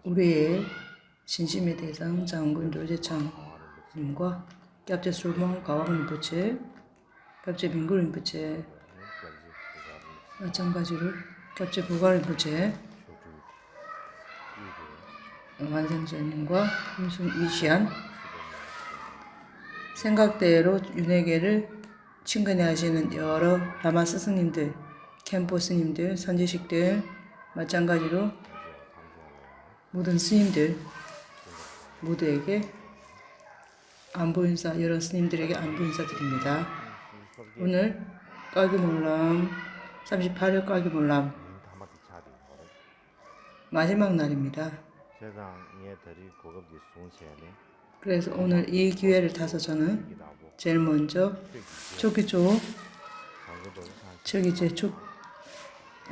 우리의 신심의 대상 장군 조재창님과 깝제 술몽 가왕 부채, 깝제 민구린 부채, 마찬가지로 깝제 부가린 부채, 완생자님과 이시안 생각대로 윤회계를 친근히 하시는 여러 라마 스승님들, 캠포 스님들, 선지식들, 마찬가지로 모든 스님들 모두에게 안부 인사, 여러 스님들에게 안부 인사드립니다. 오늘 깔기몰람 38일 깔기몰람 마지막 날입니다. 그래서 오늘 이 기회를 타서 저는 제일 먼저 초기조 초기제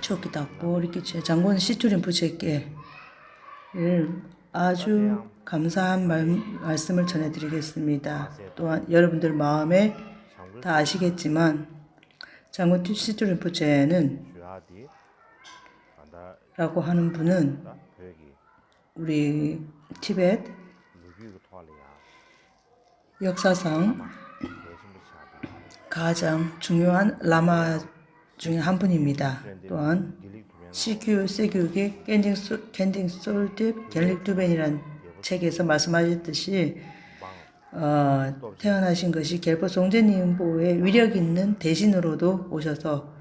초기 닦고 이렇게 제 장군 시투린 부채께 아주 감사한 말씀을 전해드리겠습니다. 또한 여러분들 마음에 다 아시겠지만 장군 시투린 부채는 라고 하는 분은 우리 티베트 역사상 가장 중요한 라마 중에 한 분입니다. 또한 시규 세교육의 겐딩 솔팁 갤릭두벤이라는 책에서 말씀하셨듯이 태어나신 것이 겔포 송제님보의 위력 있는 대신으로도 오셔서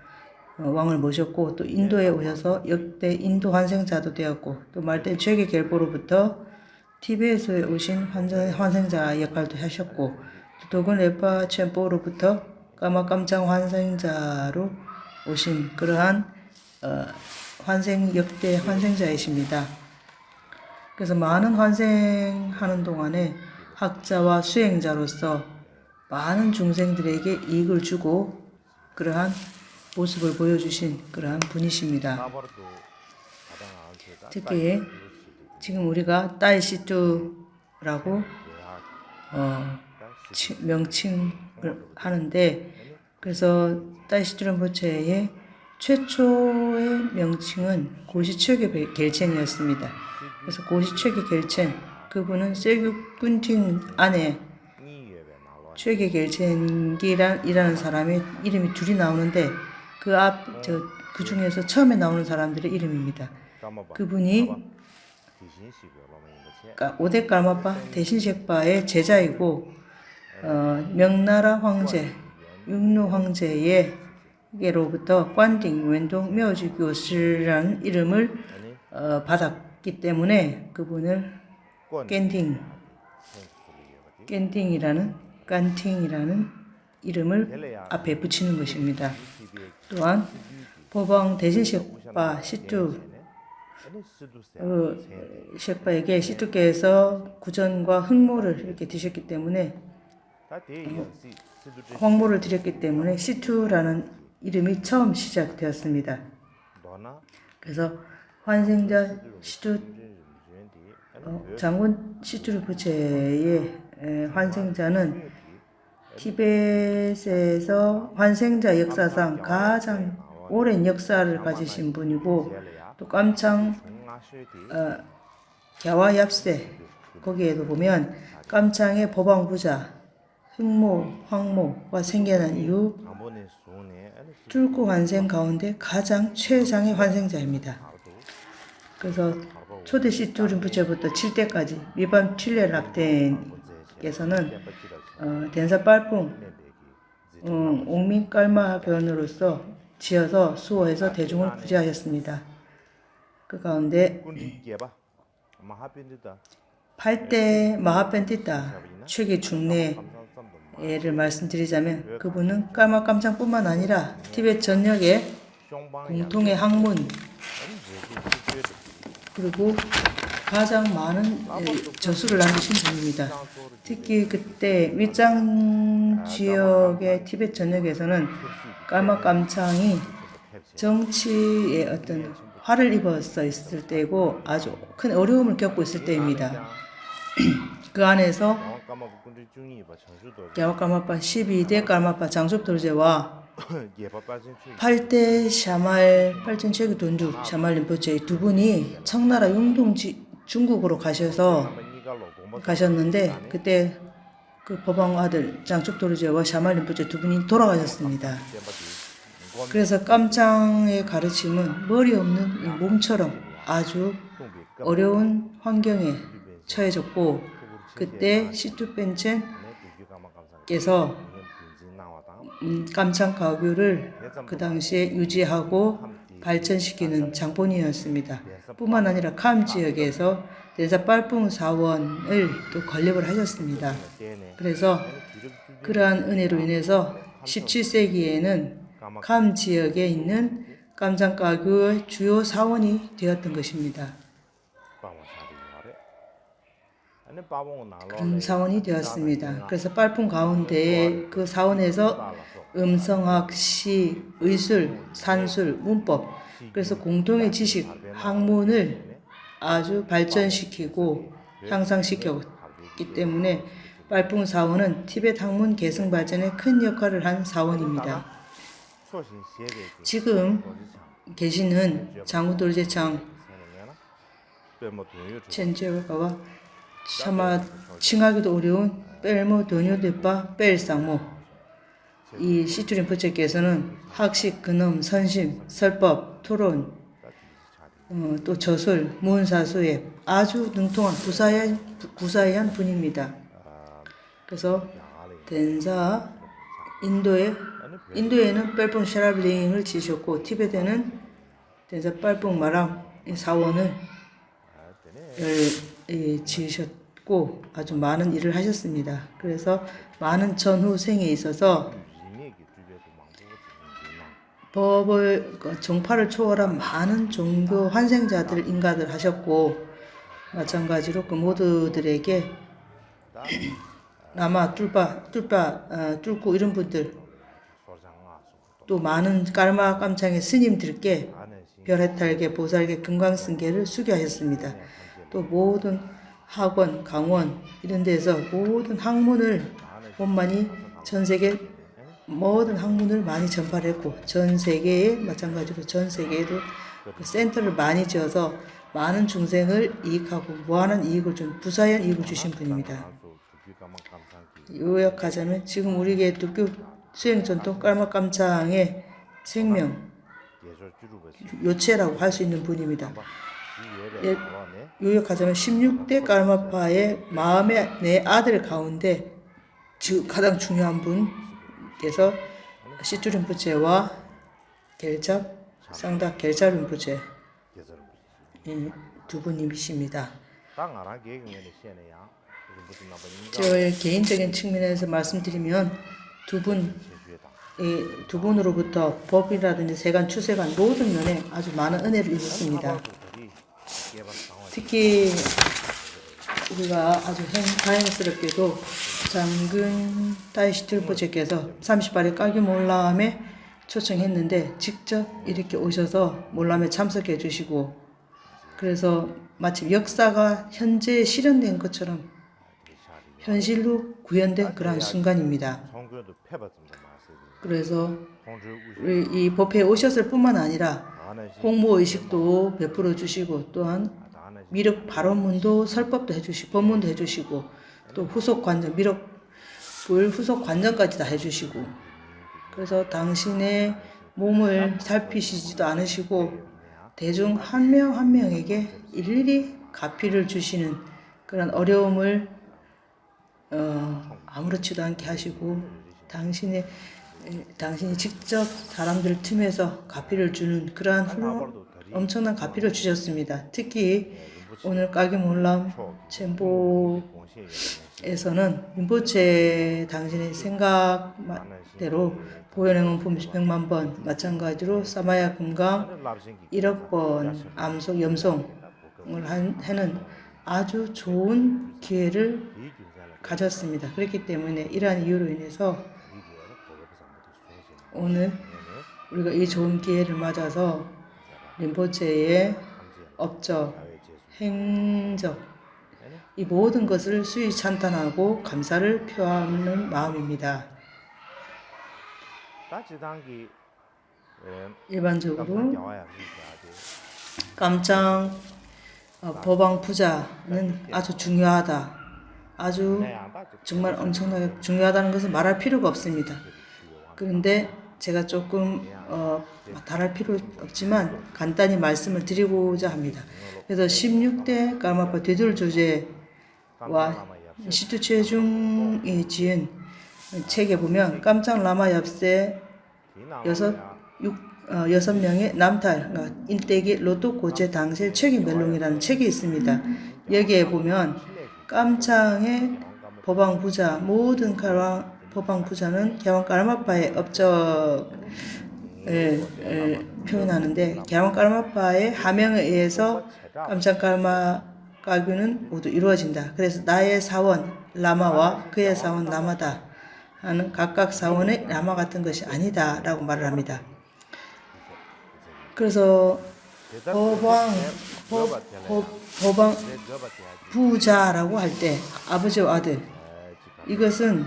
왕을 모셨고 또 인도에 오셔서 역대 인도 환생자도 되었고 또 말대 최계 겔포로부터 티베트에 오신 환생자 역할도 하셨고 또 도군 레파 첸포로부터 까마깜장 환생자로 오신 그러한 역대 환생자이십니다. 그래서 많은 환생하는 동안에 학자와 수행자로서 많은 중생들에게 이익을 주고 그러한 모습을 보여주신 그러한 분이십니다. 특히 지금 우리가 딸시뚜라고 명칭을 하는데 그래서 딸시뚜 부채의 최초의 명칭은 고시최계 겔첸이었습니다. 그래서 고시최계 겔첸 그분은 세규꾼팅 안에 최계 겔첸이라는 사람의 이름이 둘이 나오는데 그 중에서 처음에 나오는 사람들의 이름입니다. 그분이 오대 깔마파 대신식파의 제자이고 명나라 황제 육루 황제에게로부터 관딩 웬동 묘지 교師라는 이름을 받았기 때문에 그분을 깐팅이라는 이름을 앞에 붙이는 것입니다. 또한 보방 대신식파 시투 셰파에게 시투께서 구전과 흑모를 이렇게 드셨기 때문에 황모를 드렸기 때문에 시투라는 이름이 처음 시작되었습니다. 그래서 환생자 시투 장군 시투 부채의 환생자는 티베트에서 환생자 역사상 가장 오랜 역사를 가지신 분이고 또 깜창 갸와얍세 거기에도 보면 깜창의 법왕부자 흑모, 황모가 생겨난 이후 툴쿠 환생 가운데 가장 최장의 환생자입니다. 그래서 초대 시투린 부채부터 7대까지 미밤 칠레락텐께서는 덴사 빨풍 옥민 깔마 변으로서 지어서 수호해서 대중을 구제하셨습니다. 그 가운데 8대 마하펜티타 최기 중내를 말씀드리자면 그분은 까마깜창뿐만 아니라 티베트 전역의 공통의 학문 그리고 가장 많은 저수를 남기신 분입니다. 특히 그때 윗장 지역의 티베트 전역에서는 까마깜창이 정치에 어떤 화를 입어서 있을 때이고 아주 큰 어려움을 겪고 있을 때입니다. 그 안에서 갸와까마파 12대 깔마파 장수돌제와 8대 샤말 8전 돈주 샤말 림포체 두 분이 청나라 용동지 중국으로 가셨는데 그때 그 법왕 아들 장축 도르제와 샤말 림포체 두 분이 돌아가셨습니다. 그래서 깜짱의 가르침은 머리 없는 이 몸처럼 아주 어려운 환경에 처해졌고 그때 시투벤첸께서 깜창 가교를 그 당시에 유지하고 발전시키는 장본인이었습니다. 뿐만 아니라 캄 지역에서 대사 빨풍 사원을 또 건립을 하셨습니다. 그래서 그러한 은혜로 인해서 17세기에는 캄 지역에 있는 깜창 가교의 주요 사원이 되었던 것입니다. 그런 사원이 되었습니다. 그래서 빨풍 가운데 그 사원에서 음성학, 시, 의술, 산술, 문법 그래서 공통의 지식, 학문을 아주 발전시키고 향상시켰기 때문에 빨풍 사원은 티베트 학문 계승 발전에 큰 역할을 한 사원입니다. 지금 계시는 장구돌제창 첸제오가와 차마 칭하기도 어려운 뺄모 도뇨데빠 뺄상모 이 시투린포체께서는 학식, 근엄, 선심, 설법, 토론, 또 저술, 문사수에 아주 능통한 구사의한 분입니다. 그래서 덴사 인도에는 뺄뽕 샤라블링을 지으셨고 티베트에는 덴사 빨뽕 마람 사원을 지으셨고 아주 많은 일을 하셨습니다. 그래서 많은 전후생에 있어서 법을 정파를 초월한 많은 종교 환생자들 인가들 하셨고 마찬가지로 그 모두들에게 라마 뚫고 이런 분들 또 많은 깔마 깜창의 스님들께 별해탈계 보살계 금강승계를 수교하셨습니다. 또 모든 학원, 강원 이런 데서 모든 학문을 원만히 전 세계 모든 학문을 많이 전파를 했고 전 세계에 마찬가지로 전 세계에도 그 센터를 많이 지어서 많은 중생을 이익하고 무한한 이익을 준 부사한 이익을 주신 분입니다. 요약하자면 지금 우리의 도교 수행 전통 깔마 깜창의 생명 요체라고 할 수 있는 분입니다. 요약하자면 16대 깔마파의 마음의 내 아들 가운데 가장 중요한 분께서 시투 림푸체와 겔잡 쌍다 겔잡 림푸체 두 분이십니다. 저의 개인적인 측면에서 말씀드리면 두 분으로부터 법이라든지 세간, 추세간 모든 면에 아주 많은 은혜를 입었습니다. 특히 우리가 아주 다행스럽게도 장근 다이시틀포체께서 38회 깔기 몰람에 초청했는데 직접 이렇게 오셔서 몰람에 참석해 주시고 그래서 마치 역사가 현재 실현된 것처럼 현실로 구현된 그러한 순간입니다. 그래서 이 법회에 오셨을 뿐만 아니라 홍보의식도 베풀어 주시고 또한 미륵 발언문도 설법도 해주시고 법문도 해주시고 또 후속 관전 미륵불 후속 관전까지 다 해주시고 그래서 당신의 몸을 살피시지도 않으시고 대중 한 명 한 명에게 일일이 가피를 주시는 그런 어려움을 아무렇지도 않게 하시고 당신이 직접 사람들 틈에서 가피를 주는 그러한 엄청난 가피를 주셨습니다. 특히 오늘 까기몰람 첸보에서는 림포체 당신의 생각대로 보현행은 품시 100만 번 마찬가지로 사마야 금강 1억 번 암송 염송을 하는 아주 좋은 기회를 가졌습니다. 그렇기 때문에 이러한 이유로 인해서 오늘 우리가 이 좋은 기회를 맞아서 림포체의 업적, 행적 이 모든 것을 수위 찬탄하고 감사를 표하는 마음입니다. 일반적으로 깜짱 법왕 부자는 아주 중요하다. 아주 정말 엄청나게 중요하다는 것은 말할 필요가 없습니다. 그런데 제가 조금 달할 필요 없지만 간단히 말씀을 드리고자 합니다. 그래서 16대 까마파 되돌 조제와 시투 최중이 지은 책에 보면 깜짝 라마 엽세 6명의 남탈, 그러니까 인대기 로또 고체 당실 책임 멜롱이라는 책이 있습니다. 여기에 보면 깜창의 법왕 부자, 모든 법왕 부자는 개왕 까르마파의 업적을 표현하는데 개왕 까르마파의 하명에 의해서 깜창 까르마 가규는 모두 이루어진다. 그래서 나의 사원 라마와 그의 사원 라마다 하는 각각 사원의 라마 같은 것이 아니다 라고 말을 합니다. 그래서 법왕 부자라고 할 때 아버지와 아들, 이것은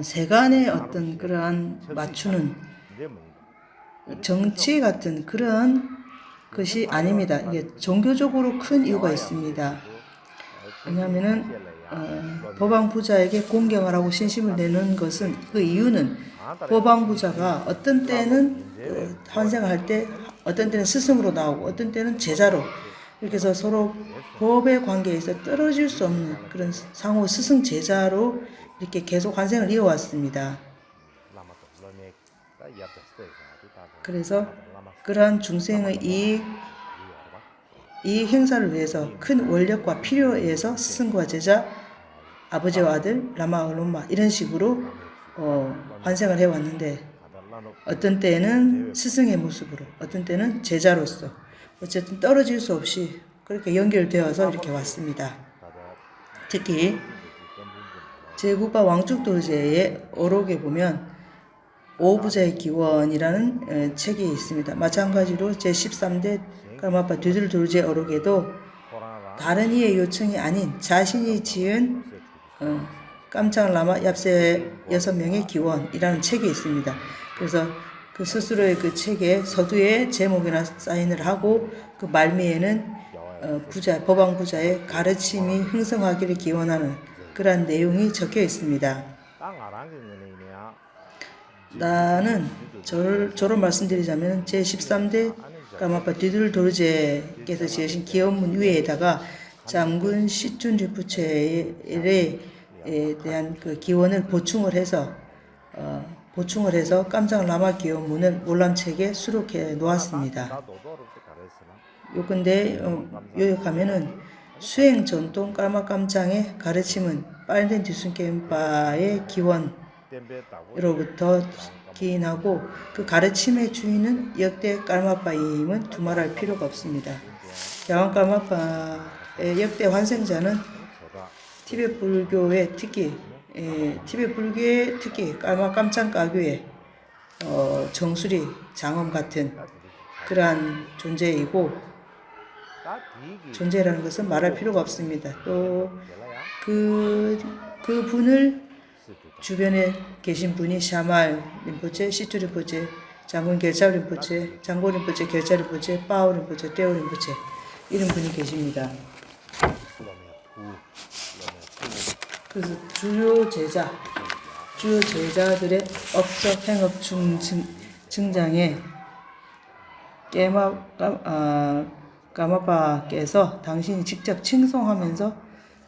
세간의 어떤 그러한 맞추는 정치 같은 그런 것이 아닙니다. 이게 종교적으로 큰 이유가 있습니다. 왜냐하면은 법왕 부자에게 공경을 하고 신심을 내는 것은 그 이유는 법왕 부자가 어떤 때는 환생을 할 때 어떤 때는 스승으로 나오고 어떤 때는 제자로 이렇게 해서 서로 법의 관계에서 떨어질 수 없는 그런 상호 스승 제자로 이렇게 계속 환생을 이어왔습니다. 그래서 그러한 중생의 이익 행사를 위해서 큰 원력과 필요에 의해서 스승과 제자, 아버지와 아들, 라마와 롬마 이런 식으로 환생을 해왔는데 어떤 때는 스승의 모습으로 어떤 때는 제자로서 어쨌든 떨어질 수 없이 그렇게 연결되어서 이렇게 왔습니다. 특히 제국과 왕축도제의 어록에 보면 오부자의 기원이라는 책이 있습니다. 마찬가지로 제13대 까마파 뒤들돌제 어록에도 다른 이의 요청이 아닌 자신이 지은 깜짝 라마 얍세 6명의 기원이라는 책이 있습니다. 그래서 그 스스로의 그 책에 서두에 제목이나 사인을 하고 그 말미에는 법왕 부자의 가르침이 흥성하기를 기원하는 그러한 내용이 적혀 있습니다. 나는 저로 말씀드리자면 제13대 까마파 뒤들도르제께서 지으신 기원문 위에다가 장군 시춘 rinpoche에 대한 그 기원을 보충을 해서 깜짝 라마 기원문을 월남책에 수록해 놓았습니다. 요건데 요약하면은 수행 전통 까마 깜장의 가르침은 빨된 뒤순겜바의 기원으로부터 기인하고 그 가르침의 주인은 역대 까마빠임은 두말할 필요가 없습니다. 야왕 까마빠의 역대 환생자는 티베트 불교의 특기 까마 깜창 가교의 정수리 장엄 같은 그러한 존재이고 존재라는 것은 말할 필요가 없습니다. 또 그 분을 주변에 계신 분이 샤말 린포체, 시투 린포체, 장군 결차 린포체, 장고 린포체, 결차 린포체, 빠오 린포체, 떼오 린포체 이런 분이 계십니다. 그래서 주요 제자들의 업적 행업 증장에 까마빠께서 당신이 직접 칭송하면서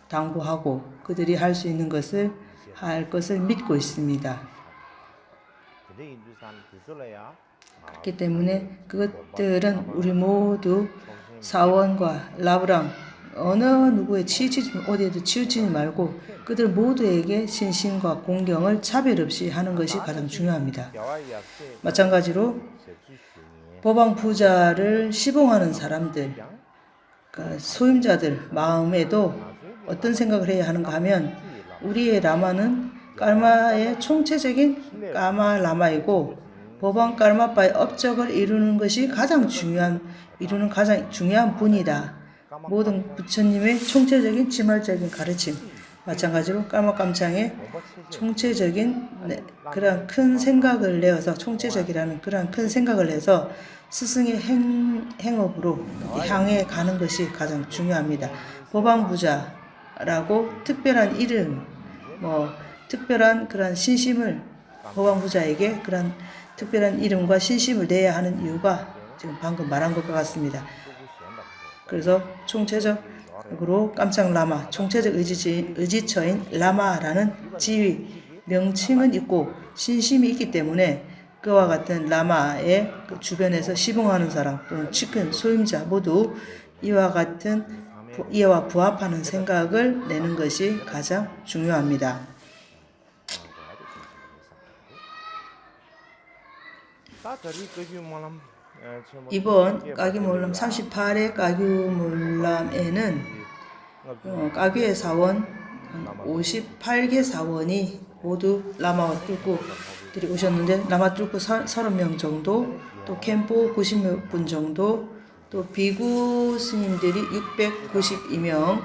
당부하고 그들이 할 수 있는 것을 할 것을 믿고 있습니다. 그렇기 때문에 그것들은 우리 모두 사원과 라브랑 어느 누구의 어디에도 치우치지 말고 그들 모두에게 신심과 공경을 차별 없이 하는 것이 가장 중요합니다. 마찬가지로 법왕 부자를 시봉하는 사람들, 그러니까 소임자들 마음에도 어떤 생각을 해야 하는가 하면 우리의 라마는 까마의 총체적인 까마 라마이고 법왕 까마빠의 업적을 이루는 것이 가장 중요한 분이다. 모든 부처님의 총체적인 지말적인 가르침, 마찬가지로 까마깜창의 총체적인 그런 큰 생각을 내어서 총체적이라는 그런 큰 생각을 해서 스승의 행업으로 향해 가는 것이 가장 중요합니다. 법왕부자라고 특별한 이름, 특별한 그런 신심을 법왕부자에게 그런 특별한 이름과 신심을 내야 하는 이유가 지금 방금 말한 것과 같습니다. 그래서 총체적으로 깜짝라마, 총체적 의지처인 라마라는 지위, 명칭은 있고 신심이 있기 때문에 그와 같은 라마의 그 주변에서 시봉하는 사람 또는 치큰 소임자 모두 이와 부합하는 생각을 내는 것이 가장 중요합니다. 이번 까규몰람 38회 까규몰람에는 까규의 사원 58개 사원이 모두 라마와 뚫고들이 오셨는데 라마 뚫고 30명 정도, 또 캠포 90분 정도, 또 비구 스님들이 692명,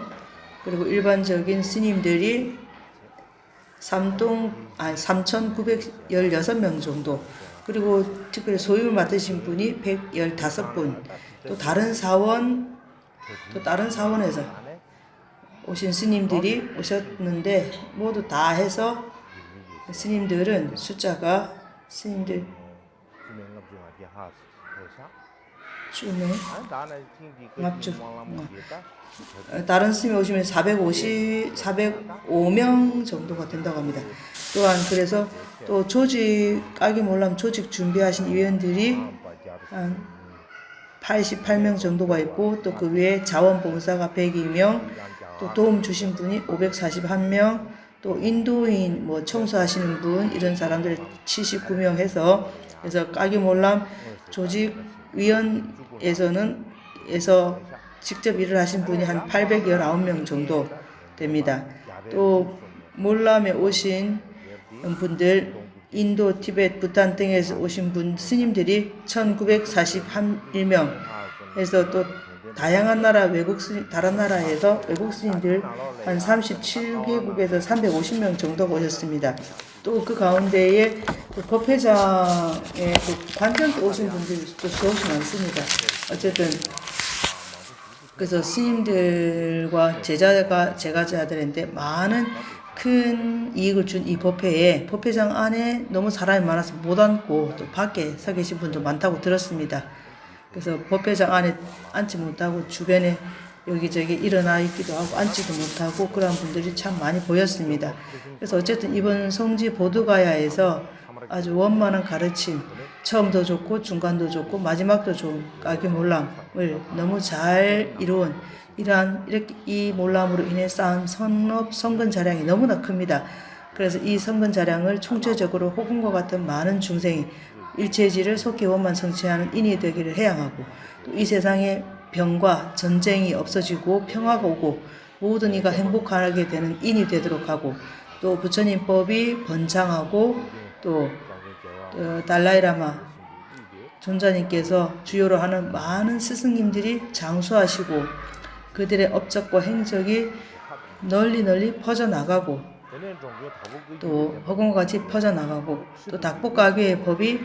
그리고 일반적인 스님들이 3,916명 정도, 그리고 특별히 소임을 맡으신 분이 115분, 또 다른 사원에서 오신 스님들이 오셨는데 모두 다 해서 스님들은 숫자가 스님들 다른 스님이 오시면 405명 정도가 된다고 합니다. 또한 그래서 또 까규몰람 조직 준비하신 위원들이 한 88명 정도가 있고, 또 그 외에 자원봉사가 102명, 또 도움 주신 분이 541명, 또 인도인 청소하시는 분 이런 사람들 79명 해서, 그래서 까규몰람 조직위원회에서 직접 일을 하신 분이 한 819명 정도 됩니다. 또 몰람에 오신 분들, 인도, 티베트, 부탄 등에서 오신 스님들이 1941명 해서, 또 다양한 다른 나라에서 외국 스님들 한 37개국에서 350명 정도가 오셨습니다. 또 그 가운데에 법회장에 관전도 오신 분들이 또 수없이 많습니다. 어쨌든 그래서 스님들과 제자들한테 많은 큰 이익을 준 이 법회에 법회장 안에 너무 사람이 많아서 못 앉고 또 밖에 서 계신 분도 많다고 들었습니다. 그래서 법회장 안에 앉지 못하고 주변에 여기저기 일어나 있기도 하고 앉지도 못하고 그런 분들이 참 많이 보였습니다. 그래서 어쨌든 이번 성지 보드가야에서 아주 원만한 가르침, 처음도 좋고 중간도 좋고 마지막도 좋은 까규몰람을 너무 잘 이루은 이 몰람으로 인해 쌓은 성근 자량이 너무나 큽니다. 그래서 이 성근 자량을 총체적으로 호금과 같은 많은 중생이 일체지를 속히 원만 성취하는 인이 되기를 해양하고, 또 이 세상에 병과 전쟁이 없어지고 평화가 오고 모든 이가 행복하게 되는 인이 되도록 하고, 또 부처님법이 번창하고, 또 달라이라마 존자님께서 주요로 하는 많은 스승님들이 장수하시고 그들의 업적과 행적이 널리 퍼져나가고, 또 허공과 같이 퍼져나가고, 또 닥법가교의 법이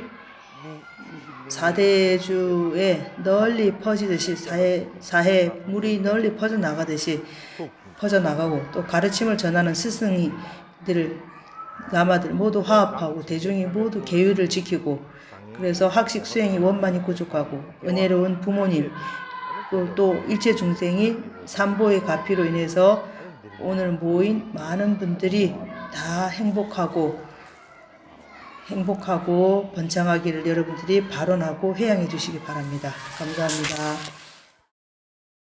사대주에 널리 퍼지듯이 사해 물이 널리 퍼져나가듯이 퍼져나가고, 또 가르침을 전하는 스승이들 라마들 모두 화합하고 대중이 모두 계율을 지키고, 그래서 학식 수행이 원만히 구족하고 은혜로운 부모님, 또 일체 중생이 삼보의 가피로 인해서 오늘 모인 많은 분들이 다 행복하고 번창하기를 여러분들이 발언하고 회양해 주시기 바랍니다. 감사합니다.